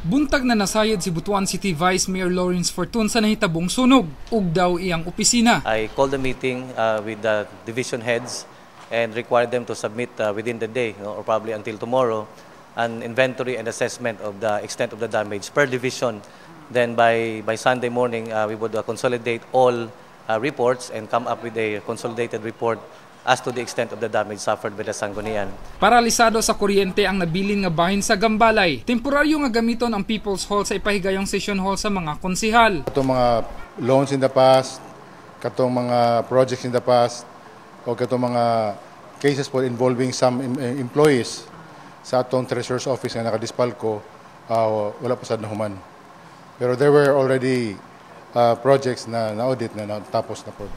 Buntag na nasayod si Butuan City Vice Mayor Lawrence Fortun sa nahitabong sunog ug daw iyang opisina. I called a meeting with the division heads and required them to submit within the day, or probably until tomorrow, an inventory and assessment of the extent of the damage per division. Then by Sunday morning, we would consolidate all reports and come up with a consolidated report as to the extent of the damage suffered by the Sangguniang. Paralisado sa kuryente ang nabilin nga bahin sa Gambalay. Temporaryo nga gamiton ang People's Hall sa ipahigayong session hall sa mga konsihal. Katong mga loans in the past, katong mga projects in the past, o katong mga cases po involving some employees sa atong Treasurer's Office nga nakadispalko, wala pa sad nahuman. Pero there were already projects na na-audit na tapos na po.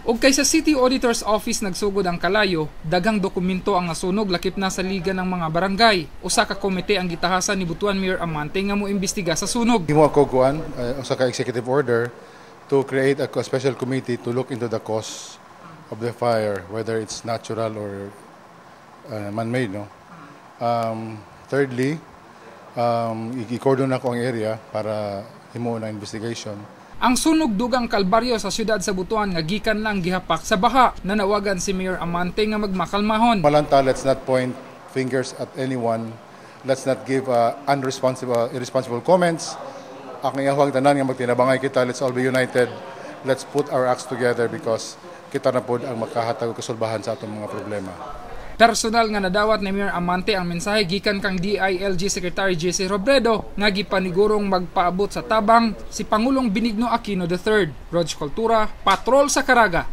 Og kay sa City Auditor's Office nagsugod ang kalayo, daghang dokumento ang nasunog lakip na sa liga ng mga barangay. Usa ka komite ang gitahasan ni Butuan Mayor Amante nga moimbestiga sa sunog. Himo ako kuan usa ka executive order to create a special committee to look into the cause of the fire, whether it's natural or man-made, no. Thirdly, i-cordon ako ang area para himo na investigation. Ang sunog dugang kalbaryo sa siyudad sa Butuan nga gikan lang gihapak sa baha. Nanawagan si Mayor Amante nga magmakalmahon. Malanta, let's not point fingers at anyone. Let's not give irresponsible comments. Ang iyahang tanan nga magtinabangay kita, let's all be united. Let's put our acts together because kita na pod ang makahatag og kasulbahan sa atong mga problema. Personal nga nadawat ni Mayor Amante ang mensahe gikan kang DILG Secretary JC Robredo nga gipanigurong magpaabot sa tabang si Pangulong Benigno Aquino III. Rog Cultura, Patrol sa Caraga.